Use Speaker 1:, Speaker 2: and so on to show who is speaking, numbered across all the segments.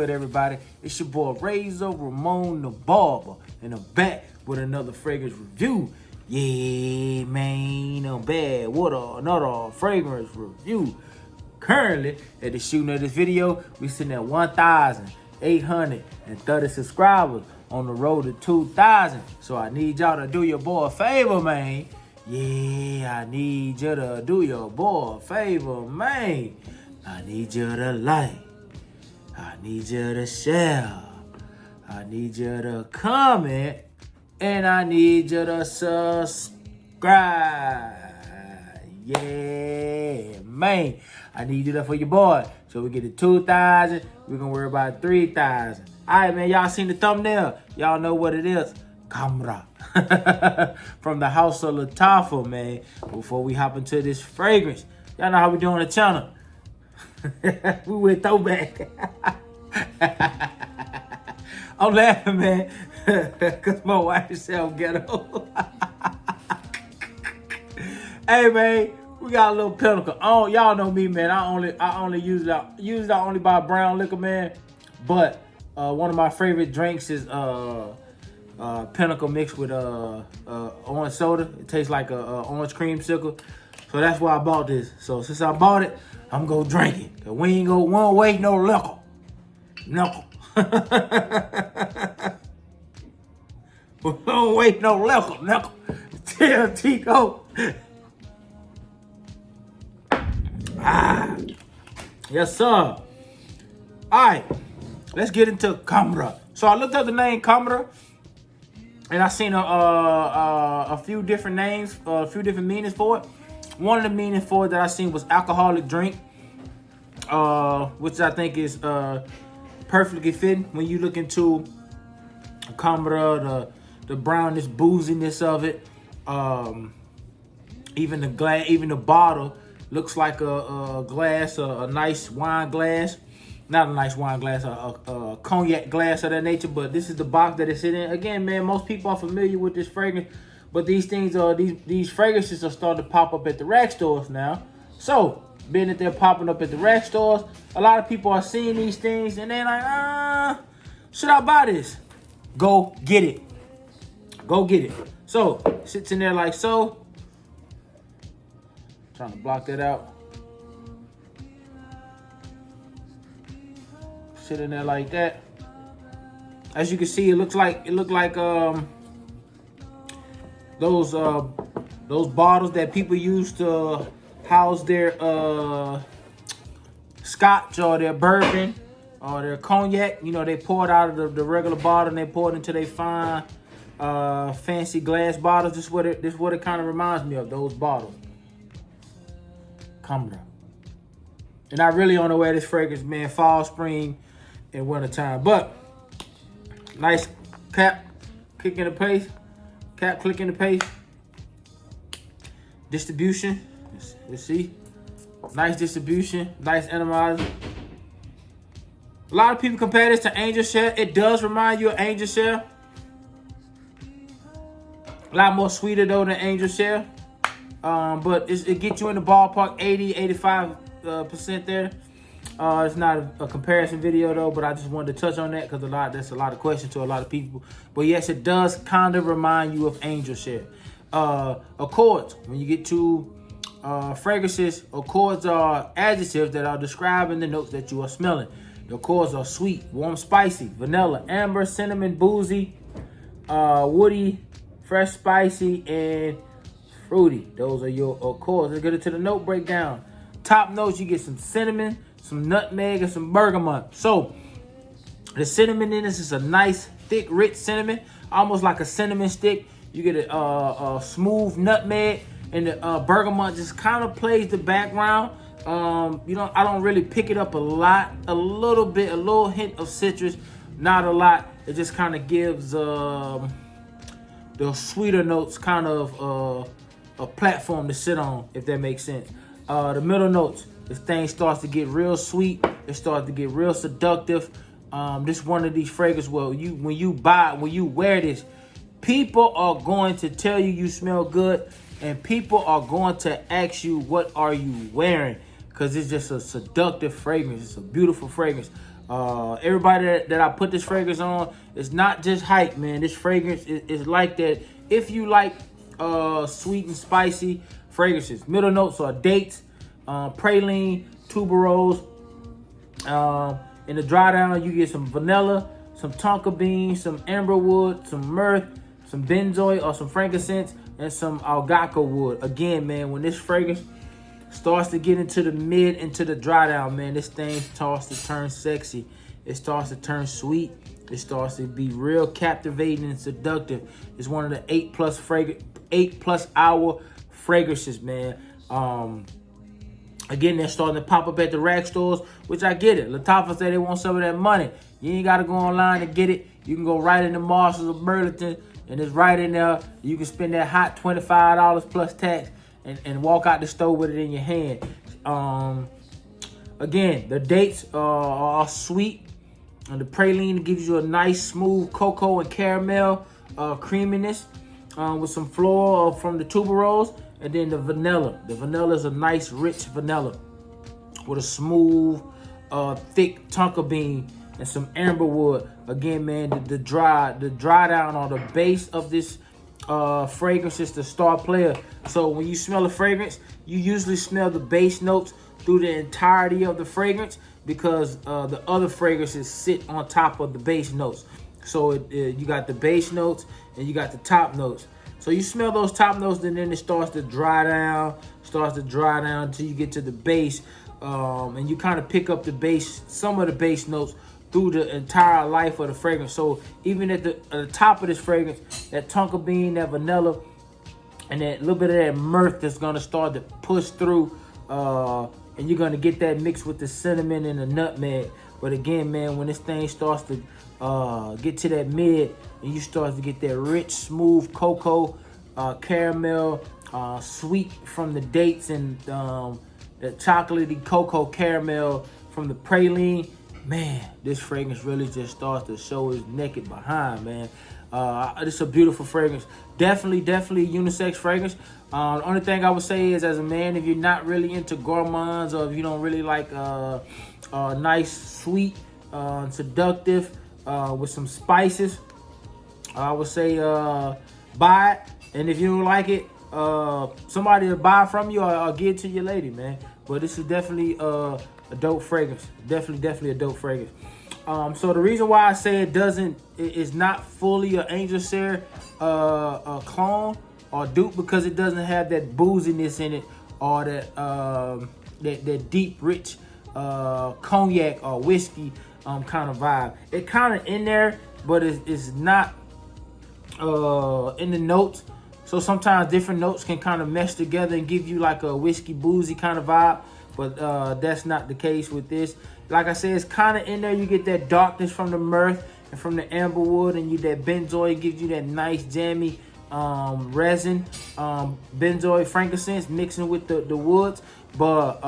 Speaker 1: good, everybody? It's your boy Ramon the Barber, and I'm back with another fragrance review. Yeah, man, I'm back with another fragrance review. Currently, at the shooting of this video, we sitting at 1,830 subscribers on the road to 2,000. So I need y'all to do your boy a favor, man. Yeah, I need you to do your boy a favor, man. I need you to like. I need you to share. I need you to comment. And I need you to subscribe. Yeah, man. I need you that for your boy. So we get to 2,000. We're going to worry about 3,000. All right, man. Y'all seen the thumbnail. Y'all know what it is. Khamrah. From the house of Latafa, man. Before we hop into this fragrance, y'all know how we do on the channel. We went throwback. I'm laughing, man, because my wife self ghetto. Hey, man, we got a little pinnacle. Oh, y'all know me, man. I only use it. I only buy brown liquor, man. But one of my favorite drinks is Pinnacle mixed with orange soda. It tastes like a orange creamsicle. So that's why I bought this. So since I bought it, I'm gonna drink it. Cause we ain't gonna waste no liquor. Knuckle. We don't waste no liquor. Knuckle. Tell Tico. Yes, sir. All right. Let's get into Khamrah. So I looked up the name Khamrah, and I seen a few different names, a few different meanings for it. One of the meanings for it that I seen was alcoholic drink, which I think is perfectly fitting when you look into Khamrah, the brownness, booziness of it. Even the glass, even the bottle looks like a glass, a nice wine glass. Not a nice wine glass, a cognac glass of that nature, but this is the box that it's in. Again, man, most people are familiar with this fragrance, but these things are these fragrances are starting to pop up at the rack stores now. So, being that they're popping up at the rack stores, a lot of people are seeing these things and they're like, should I buy this? Go get it. Go get it. So, sits in there like so. Trying to block that out. Sit in there like that. As you can see, it looked like those bottles that people use to house their scotch or their bourbon or their cognac. You know, they pour it out of the regular bottle and they pour it into their fine fancy glass bottles. This is what it kind of reminds me of, those bottles. Khamrah. And I really don't know where this fragrance, man, fall, spring, and winter time. But nice cap, kick in the pace. Cap, click in the pace. Distribution. Let's see. Nice distribution. Nice atomizer. A lot of people compare this to Angel Share. It does remind you of Angel Share. A lot more sweeter though than Angel Share. But it gets you in the ballpark 80-85% there. It's not a comparison video though, but I just wanted to touch on that because that's a lot of questions to a lot of people. But yes, it does kind of remind you of Angel Share. Accords. When you get to fragrances, accords are adjectives that are describing the notes that you are smelling. The accords are sweet, warm, spicy, vanilla, amber, cinnamon, boozy, woody, fresh, spicy, and fruity. Those are your accords. Let's get into the note breakdown. Top notes, you get some cinnamon, some nutmeg, and some bergamot. So the cinnamon in this is a nice, thick, rich cinnamon, almost like a cinnamon stick. You get a smooth nutmeg, and the bergamot just kind of plays the background. I don't really pick it up a lot. A little bit, a little hint of citrus, not a lot. It just kind of gives the sweeter notes kind of a platform to sit on, if that makes sense. The middle notes, this thing starts to get real sweet. It starts to get real seductive. This one of these fragrances, when you wear this, people are going to tell you smell good, and people are going to ask you, what are you wearing? Because it's just a seductive fragrance. It's a beautiful fragrance. Everybody that I put this fragrance on, it's not just hype, man. This fragrance is like that. If you like sweet and spicy fragrances, middle notes are dates, praline, tuberose. In the dry down, you get some vanilla, some tonka bean, some amberwood, some myrrh, some benzoin or some frankincense, and some algaca wood. Again, man, when this fragrance starts to get into the mid, into the dry down, man, this thing starts to turn sexy. It starts to turn sweet. It starts to be real captivating and seductive. It's one of the 8+ hour fragrances, man. Again, they're starting to pop up at the rack stores, which I get it. Latifah said they want some of that money. You ain't got to go online to get it. You can go right into Marshalls or Burlington, and it's right in there. You can spend that hot $25 plus tax and walk out the store with it in your hand. Again, the dates are sweet, and the praline gives you a nice, smooth cocoa and caramel creaminess with some floral from the tuberose. And then the vanilla. The vanilla is a nice, rich vanilla with a smooth, thick tonka bean and some amberwood. Again, man, the dry down or the base of this fragrance is the star player. So when you smell a fragrance, you usually smell the base notes through the entirety of the fragrance, because the other fragrances sit on top of the base notes. So you got the base notes and you got the top notes. So you smell those top notes, and then it starts to dry down until you get to the base, and you kind of pick up the base, some of the base notes through the entire life of the fragrance. So even at the top of this fragrance, that tonka bean, that vanilla, and that little bit of that myrrh that's gonna start to push through, and you're gonna get that mixed with the cinnamon and the nutmeg. But again, man, when this thing starts to get to that mid, and you start to get that rich, smooth cocoa, caramel, sweet from the dates, and the chocolatey cocoa caramel from the praline, man, this fragrance really just starts to show his naked behind, man. It's a beautiful fragrance. Definitely unisex fragrance. The only thing I would say is, as a man, if you're not really into gourmands, or if you don't really like nice, sweet, seductive, with some spices, I would say buy it. And if you don't like it, somebody will buy it from you, or give it to your lady, man. But this is definitely a dope fragrance. Definitely a dope fragrance. So the reason why I say it's not fully an Angel Share clone or dupe, because it doesn't have that booziness in it, or that deep, rich cognac or whiskey kind of vibe. It kind of in there, but it's not in the notes. So sometimes different notes can kind of mesh together and give you like a whiskey boozy kind of vibe, but that's not the case with this. Like I said, it's kind of in there. You get that darkness from the myrrh and from the amberwood, and that benzoin gives you that nice jammy resin, benzoin, frankincense mixing with the woods, but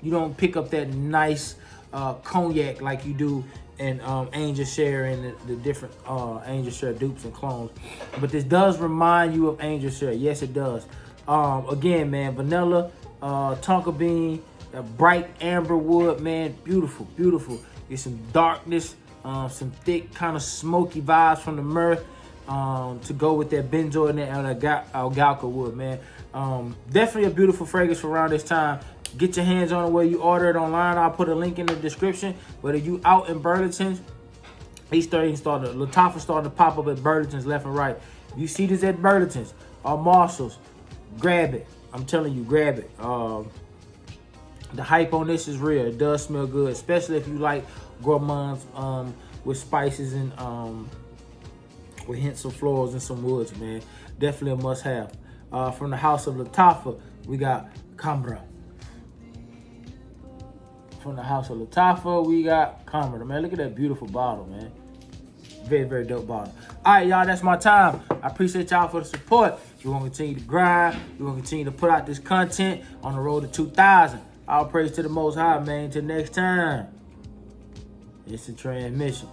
Speaker 1: you don't pick up that nice cognac like you do in Angel Share and the different Angel Share dupes and clones. But this does remind you of Angel Share. Yes, it does. Again, man, vanilla, tonka bean, a bright amber wood, man, beautiful. Get some darkness, some thick kind of smoky vibes from the myrrh to go with that benzoin and that algaca wood, man. Definitely a beautiful fragrance for around this time. Get your hands on it where you order it online. I'll put a link in the description. But if you out in Burlington, Latifah starting to pop up at Burlington's left and right. If you see this at Burlington's or Marshalls, grab it. I'm telling you, grab it. The hype on this is real. It does smell good, especially if you like gourmands with spices and with hints of florals and some woods, man. Definitely a must-have. From the house of Latifah, we got Khamrah. From the house of Latifah, we got Khamrah. Man, look at that beautiful bottle, man. Very dope bottle. All right, y'all, that's my time. I appreciate y'all for the support. We're going to continue to grind. We're going to continue to put out this content on the road to 2,000. All praise to the Most High, man. Until next time, it's a transmission.